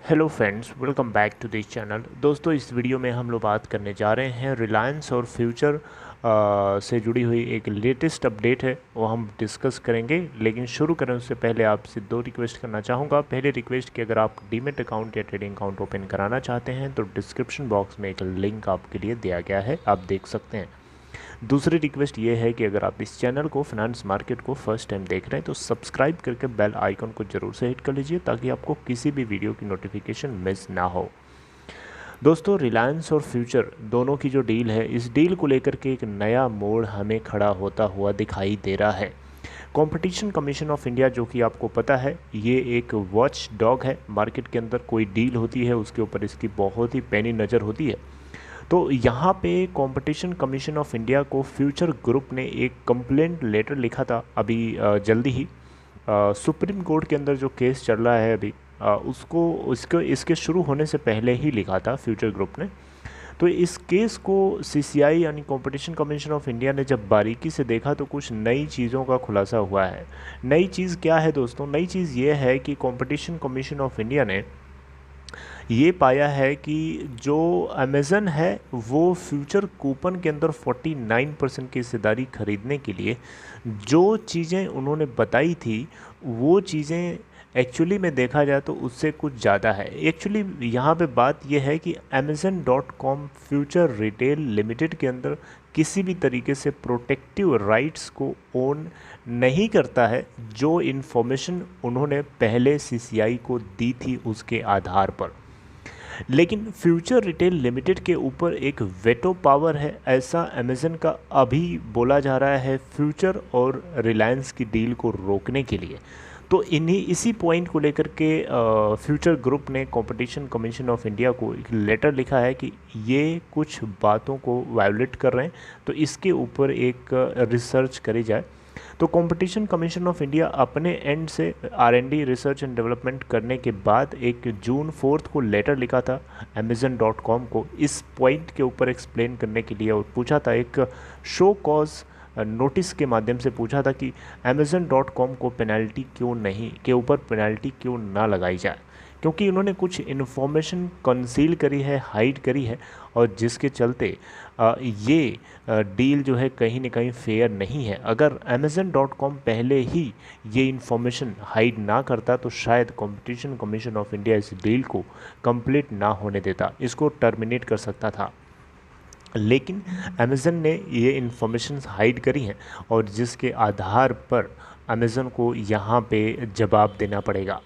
Hello friends, welcome back to this channel. दोस्तों, इस video में हम लोग बात करने जा रहे हैं रिलायंस और फ्यूचर से जुड़ी हुई एक लेटेस्ट अपडेट है, वो हम डिस्कस करेंगे। लेकिन शुरू करें उससे पहले आपसे दो रिक्वेस्ट करना चाहूँगा। पहले रिक्वेस्ट कि अगर आप डीमेट अकाउंट या ट्रेडिंग अकाउंट ओपन कराना चाहते हैं तो डिस्क्रिप्शन बॉक्स में एक लिंक आपके लिए दिया गया है, आप देख सकते हैं। दूसरी रिक्वेस्ट ये है कि अगर आप इस चैनल को फाइनेंस मार्केट को फर्स्ट टाइम देख रहे हैं तो सब्सक्राइब करके बेल आइकन को जरूर से हिट कर लीजिए ताकि आपको किसी भी वीडियो की नोटिफिकेशन मिस ना हो। दोस्तों, रिलायंस और फ्यूचर दोनों की जो डील है, इस डील को लेकर के एक नया मोड़ हमें खड़ा होता हुआ दिखाई दे रहा है। कंपटीशन कमीशन ऑफ इंडिया, जो कि आपको पता है, ये एक वॉच डॉग है। मार्केट के अंदर कोई डील होती है उसके ऊपर इसकी बहुत ही पैनी नज़र होती है। तो यहाँ पे कंपटीशन कमीशन ऑफ इंडिया को फ्यूचर ग्रुप ने एक कंप्लेंट लेटर लिखा था अभी जल्दी ही। सुप्रीम कोर्ट के अंदर जो केस चल रहा है अभी, उसको इसके शुरू होने से पहले ही लिखा था फ्यूचर ग्रुप ने। तो इस केस को सीसीआई यानी कंपटीशन कमीशन ऑफ इंडिया ने जब बारीकी से देखा तो कुछ नई चीज़ों का खुलासा हुआ है। नई चीज़ क्या है दोस्तों? नई चीज़ ये है कि कंपटीशन कमीशन ऑफ इंडिया ने ये पाया है कि जो अमेज़न है वो फ्यूचर कूपन के अंदर 49% की हिस्सेदारी खरीदने के लिए जो चीज़ें उन्होंने बताई थी, वो चीज़ें एक्चुअली में देखा जाए तो उससे कुछ ज़्यादा है। एक्चुअली यहाँ पे बात यह है कि Amazon.com फ्यूचर रिटेल लिमिटेड के अंदर किसी भी तरीके से प्रोटेक्टिव राइट्स को ओन नहीं करता है, जो इन्फॉर्मेशन उन्होंने पहले सीसीआई को दी थी उसके आधार पर। लेकिन फ्यूचर रिटेल लिमिटेड के ऊपर एक वेटो पावर है, ऐसा अमेज़न का अभी बोला जा रहा है फ्यूचर और रिलायंस की डील को रोकने के लिए। तो इसी पॉइंट को लेकर के फ्यूचर ग्रुप ने कंपटीशन कमीशन ऑफ इंडिया को एक लेटर लिखा है कि ये कुछ बातों को वायोलेट कर रहे हैं, तो इसके ऊपर एक रिसर्च करी जाए। तो कंपटीशन कमीशन ऑफ इंडिया अपने एंड से R&D रिसर्च एंड डेवलपमेंट करने के बाद एक जून 4 को लेटर लिखा था Amazon.com को इस पॉइंट के ऊपर एक्सप्लेन करने के लिए, और पूछा था एक शो कॉज नोटिस के माध्यम से पूछा था कि Amazon.com को पेनल्टी क्यों नहीं के ऊपर पेनल्टी क्यों ना लगाई जाए, क्योंकि उन्होंने कुछ इन्फॉर्मेशन कंसील करी है, हाइड करी है, और जिसके चलते ये डील जो है कहीं ना कहीं फेयर नहीं है। अगर Amazon.com पहले ही ये इन्फॉर्मेशन हाइड ना करता तो शायद कंपटीशन कमीशन ऑफ इंडिया इस डील को कंप्लीट ना होने देता, इसको टर्मिनेट कर सकता था। लेकिन अमेज़न ने ये इन्फॉर्मेशन हाइड करी हैं, और जिसके आधार पर अमेज़न को यहाँ पे जवाब देना पड़ेगा।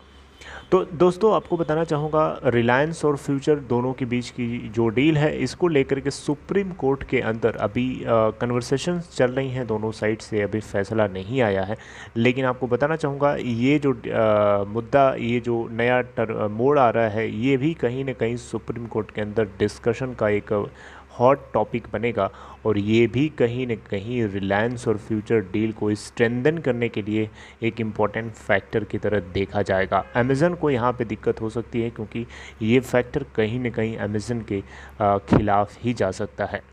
तो दोस्तों, आपको बताना चाहूँगा, रिलायंस और फ्यूचर दोनों के बीच की जो डील है, इसको लेकर के सुप्रीम कोर्ट के अंदर अभी कन्वर्सेशंस चल रही हैं, दोनों साइड से अभी फैसला नहीं आया है। लेकिन आपको बताना चाहूँगा, ये जो मुद्दा, ये जो नया मोड़ आ रहा है, ये भी कहीं ना कहीं सुप्रीम कोर्ट के अंदर डिस्कशन का एक हॉट टॉपिक बनेगा, और ये भी कहीं न कहीं रिलायंस और फ्यूचर डील को स्ट्रेंथन करने के लिए एक इम्पॉर्टेंट फैक्टर की तरह देखा जाएगा। अमेज़न को यहाँ पे दिक्कत हो सकती है, क्योंकि ये फैक्टर कहीं न कहीं अमेज़न के खिलाफ ही जा सकता है।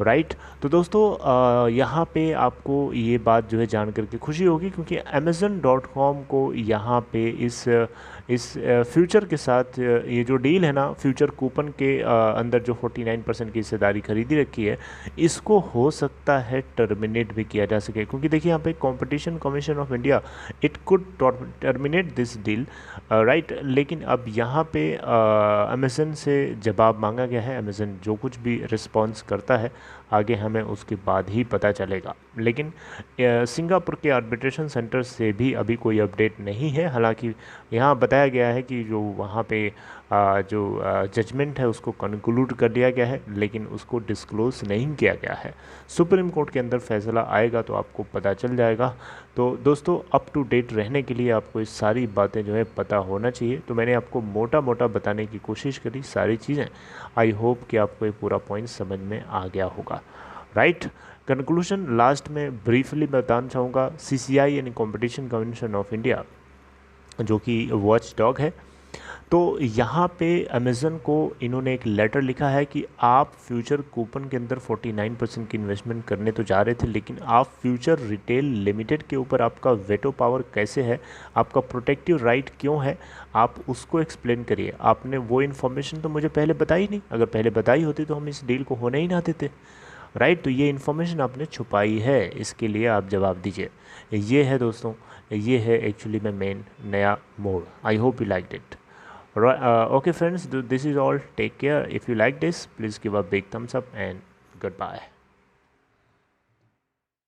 राइट। तो दोस्तों, यहाँ पे आपको ये बात जो है जान करके खुशी होगी, क्योंकि Amazon.com को यहाँ पे इस फ्यूचर के साथ ये जो डील है ना, फ्यूचर कूपन के अंदर जो 49% की हिस्सेदारी खरीदी रखी है, इसको हो सकता है टर्मिनेट भी किया जा सके। क्योंकि देखिए, यहाँ पे competition commission of India it could terminate this deal, right. लेकिन अब यहाँ पे अमेज़न से जवाब मांगा गया है। अमेज़न जो कुछ भी रिस्पॉन्स करता है आगे हमें उसके बाद ही पता चलेगा। लेकिन सिंगापुर के आर्बिट्रेशन सेंटर से भी अभी कोई अपडेट नहीं है। हालांकि यहाँ बताया गया है कि जो वहाँ पे जो जजमेंट है उसको कंक्लूड कर दिया गया है, लेकिन उसको डिस्क्लोज नहीं किया गया है। सुप्रीम कोर्ट के अंदर फैसला आएगा तो आपको पता चल जाएगा। तो दोस्तों, अप टू डेट रहने के लिए आपको ये सारी बातें जो है पता होना चाहिए। तो मैंने आपको मोटा मोटा बताने की कोशिश करी सारी चीज़ें। आई होप कि आपको ये पूरा पॉइंट समझ में आ गया होगा। राइट। कंक्लूजन लास्ट में ब्रीफली बताना चाहूँगा, सीसीआई यानी कंपटीशन कमीशन ऑफ इंडिया, जो कि वॉच डॉग है, तो यहाँ पे अमेज़न को इन्होंने एक लेटर लिखा है कि आप फ्यूचर कूपन के अंदर 49% की इन्वेस्टमेंट करने तो जा रहे थे, लेकिन आप फ्यूचर रिटेल लिमिटेड के ऊपर आपका वेटो पावर कैसे है, आपका प्रोटेक्टिव राइट क्यों है, आप उसको एक्सप्लेन करिए। आपने वो इन्फॉर्मेशन तो मुझे पहले बताई नहीं, अगर पहले बताई होती तो हम इस डील को होने ही ना देते, राइट। तो ये इन्फॉर्मेशन आपने छुपाई है, इसके लिए आप जवाब दीजिए। ये है दोस्तों, ये है एक्चुअली में मेन नया mode. I hope you like it. Okay friends, this is all. Take care. If you like this, please give a big thumbs up and goodbye.